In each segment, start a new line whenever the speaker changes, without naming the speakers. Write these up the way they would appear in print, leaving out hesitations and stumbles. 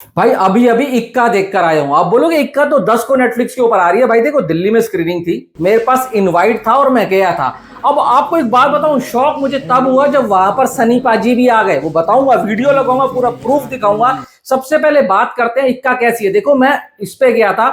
भाई अभी अभी इक्का देख कर आया हूं। आप बोलोगे इक्का तो 10 को नेटफ्लिक्स के ऊपर आ रही है। भाई देखो, दिल्ली में स्क्रीनिंग थी, मेरे पास इनवाइट था और मैं गया था। अब आपको एक बात बताऊं, शौक मुझे तब हुआ जब वहां पर सनी पाजी भी आ गए। वो बताऊंगा, वीडियो लगाऊंगा, पूरा प्रूफ दिखाऊंगा। सबसे पहले बात करते हैं इक्का कैसी है। देखो, मैं इस पे गया था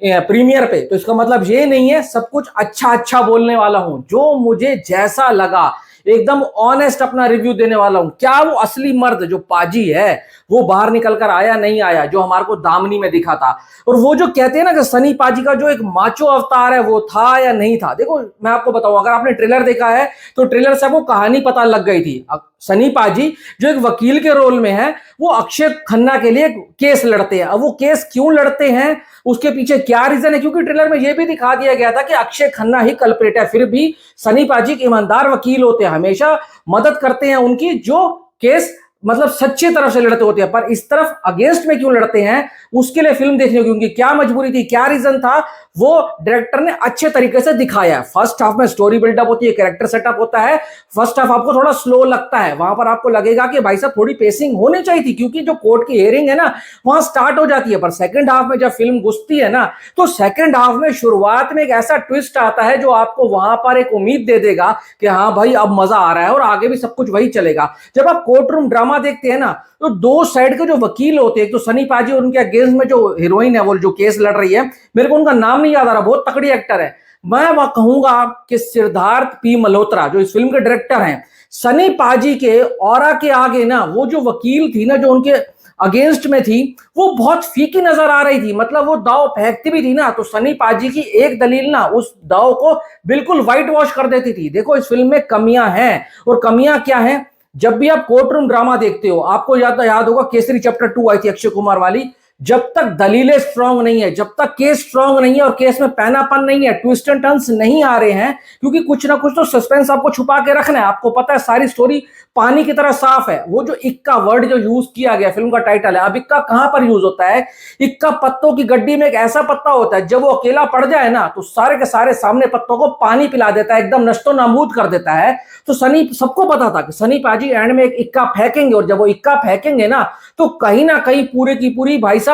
प्रीमियर पे, तो इसका मतलब ये नहीं है सब कुछ अच्छा अच्छा बोलने वाला हूं। जो मुझे जैसा लगा एकदम ऑनेस्ट अपना रिव्यू देने वाला हूं। क्या वो असली मर्द जो पाजी है वो बाहर निकल कर आया, नहीं आया, जो हमारे को दामनी में दिखा था? और वो जो कहते हैं ना कि सनी पाजी का जो एक माचो अवतार है वो था या नहीं था? देखो मैं आपको बताऊं, अगर आपने ट्रेलर देखा है तो ट्रेलर से आपको कहानी पता लग गई थी। सनी पाजी जो एक वकील के रोल में है, वो अक्षय खन्ना के लिए केस लड़ते हैं। अब वो केस क्यों लड़ते हैं, उसके पीछे क्या रीजन है, क्योंकि ट्रेलर में यह भी दिखा दिया गया था कि अक्षय खन्ना ही कल्प्रेट है। फिर भी सनी पाजी के ईमानदार वकील होते हैं, हमेशा मदद करते हैं उनकी, जो केस मतलब सच्ची तरफ से लड़ते होते हैं। पर इस तरफ अगेंस्ट में क्यों लड़ते हैं, उसके लिए फिल्म देखने होगी। उनकी क्या मजबूरी थी, क्या रीजन था, वो डायरेक्टर ने अच्छे तरीके से दिखाया है। फर्स्ट हाफ में स्टोरी बिल्डअप होती है, कैरेक्टर सेटअप होता है। फर्स्ट हाफ आपको थोड़ा स्लो लगता है, वहां पर आपको लगेगा कि भाई साहब थोड़ी पेसिंग होनी चाहिए थी, क्योंकि जो कोर्ट की हियरिंग है ना वहां स्टार्ट हो जाती है। पर सेकंड हाफ में जब फिल्म घुसती है ना, तो सेकंड हाफ में शुरुआत में एक ऐसा ट्विस्ट आता है जो आपको वहां पर एक उम्मीद दे देगा कि हाँ भाई अब मजा आ रहा है और आगे भी सब कुछ वही चलेगा। जब आप कोर्ट रूम ड्रामा देखते हैं ना, तो दो साइड के जो वकील होते हैं, एक तो सनी पाजी और उनके अगेंस्ट में जो हीरोइन है, वो जो केस लड़ रही है, मेरे को उनका नाम नहीं याद आ रहा, बहुत तकड़ी एक्टर है। मैं वह कहूंगा कि सिद्धार्थ पी मल्होत्रा जो इस फिल्म के डायरेक्टर हैं, सनी पाजी के ऑरा के आगे ना वो जो वकील थी ना, जो उनके अगेंस्ट में थी, वो बहुत फीकी नजर आ रही थी। मतलब वो दाव फेंकती भी थी ना, तो सनी पाजी की एक दलील ना उस दाव को बिल्कुल व्हाइट वॉश कर देती थी। देखो इस फिल्म में कमियां हैं, और कमियां क्या हैं, जब भी आप कोर्ट रूम ड्रामा देखते हो, आपको याद होगा केसरी चैप्टर 2 आई थी अक्षय कुमार वाली। जब तक दलीलें स्ट्रांग नहीं है, जब तक केस स्ट्रांग नहीं है और केस में पैनापन नहीं है, ट्विस्ट एंड टर्न्स नहीं आ रहे हैं, क्योंकि कुछ ना कुछ तो सस्पेंस आपको छुपा के रखना है। आपको पता है सारी स्टोरी पानी की तरह साफ है। वो जो इक्का वर्ड जो यूज किया गया, फिल्म का टाइटल है, अब इक्का कहां पर यूज होता है? इक्का पत्तों की गड्डी में एक ऐसा पत्ता होता है, जब वो अकेला पड़ जाए ना तो सारे के सारे सामने पत्तों को पानी पिला देता है, एकदम नश्तो नाबूद कर देता है। तो सनी, सबको पता था कि सनी पाजी एंड में एक इक्का फेंकेंगे, और जब वो इक्का फेंकेंगे ना तो कहीं ना कहीं पूरे की पूरी भाई साहब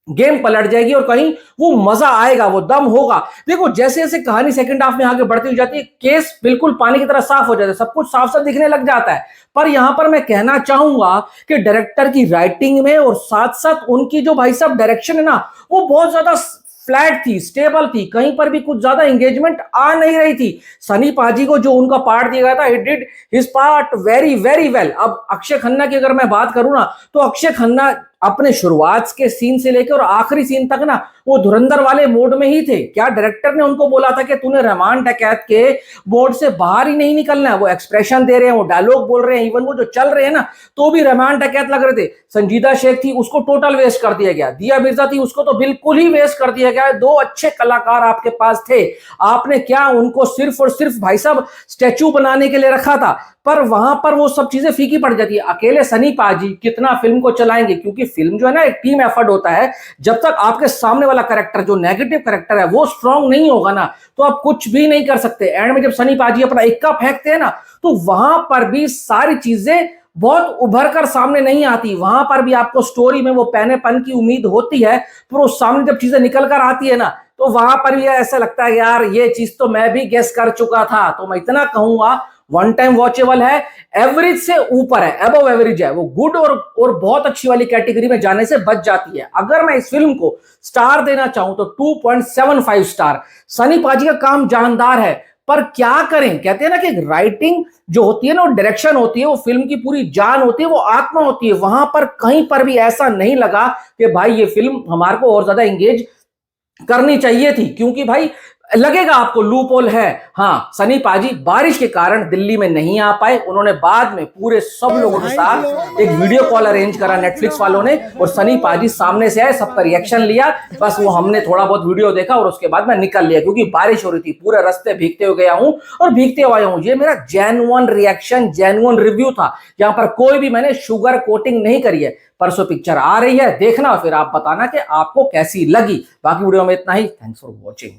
गेम पलट जाएगी, और कहीं वो मजा आएगा, वो दम होगा। देखो जैसे जैसे कहानी सेकंड हाफ में आगे बढ़ती हो जाती है, केस बिल्कुल पानी की तरह साफ हो जाता है, सब कुछ साफ साफ दिखने लग जाता है। पर यहां पर मैं कहना चाहूंगा कि डायरेक्टर की राइटिंग में और साथ साथ उनकी जो भाई साहब डायरेक्शन है ना, वो बहुत ज्यादा फ्लैट थी, स्टेबल थी, कहीं पर भी कुछ ज्यादा एंगेजमेंट आ नहीं रही थी। सनी पाजी को जो उनका पार्ट दिया गया था, he did his part very very well. अब अक्षय खन्ना की अगर मैं बात करूं ना, तो अक्षय खन्ना अपने शुरुआत के सीन से लेकर और आखिरी सीन तक ना वो धुरंधर वाले मोड में ही थे। क्या डायरेक्टर ने उनको बोला था कि तूने रहमान डकैत के बोर्ड से बाहर ही नहीं निकलना है? वो एक्सप्रेशन दे रहे हैं, वो डायलॉग बोल रहे हैं, इवन वो जो चल रहे हैं ना, तो भी रहमान डकैत लग रहे थे। संजीदा शेख थी, उसको टोटल वेस्ट कर दिया गया। दिया मिर्जा थी, उसको तो बिल्कुल ही वेस्ट कर दिया गया। दो अच्छे कलाकार आपके पास थे, आपने क्या उनको सिर्फ और सिर्फ भाई साहब स्टैचू बनाने के लिए रखा था? पर वहां पर वो सब चीजें फीकी पड़ जाती है। अकेले सनी पाजी कितना फिल्म को चलाएंगे, क्योंकि फिल्म जो है ना एक टीम एफर्ट होता है। जब तक आपके सामने वाला कैरेक्टर जो नेगेटिव कैरेक्टर है वो स्ट्रांग नहीं होगा ना, तो आप कुछ भी नहीं कर सकते। एंड में जब सनी पाजी अपना इक्का फेंकते हैं ना, तो वहां पर भी सारी चीजें बहुत उभर कर सामने नहीं आती। वहां पर भी आपको स्टोरी में वो पैनेपन की उम्मीद होती है, पर वो सामने जब चीजें निकल कर आती है ना, तो वहां पर भी ऐसा लगता है यार ये चीज तो मैं भी गेस कर चुका था। तो मैं इतना कहूंगा, वन टाइम वॉचेबल है, एवरेज से ऊपर है, अबव एवरेज है। वो गुड और बहुत अच्छी वाली कैटेगरी में जाने से बच जाती है। अगर मैं इस फिल्म को स्टार देना चाहूं तो 2.75 स्टार। सनी पाजी का काम जानदार है, पर क्या करें, कहते हैं ना कि राइटिंग जो होती है ना, वो डायरेक्शन होती है, वो फिल्म की पूरी जान होती है, वो आत्मा होती है। वहां पर कहीं पर भी ऐसा नहीं लगा कि भाई ये फिल्म हमारे को और ज्यादा एंगेज करनी चाहिए थी, क्योंकि भाई लगेगा आपको लूप होल है। हाँ, सनी पाजी बारिश के कारण दिल्ली में नहीं आ पाए। उन्होंने बाद में पूरे सब लोगों के साथ एक वीडियो कॉल अरेंज करा नेटफ्लिक्स वालों ने, और सनी पाजी सामने से आए, सबका रिएक्शन लिया। बस वो हमने थोड़ा बहुत वीडियो देखा और उसके बाद मैं निकल लिया, क्योंकि बारिश हो रही थी। पूरे रास्ते भीगते हुए गया हूं और भीगते हुए आया हूं। ये मेरा जेन्युइन रिएक्शन, जेन्युइन रिव्यू था। यहां पर कोई भी मैंने शुगर कोटिंग नहीं करी है। परसों पिक्चर आ रही है, देखना, फिर आप बताना कि आपको कैसी लगी। बाकी वीडियो में इतना ही। Thanks for watching.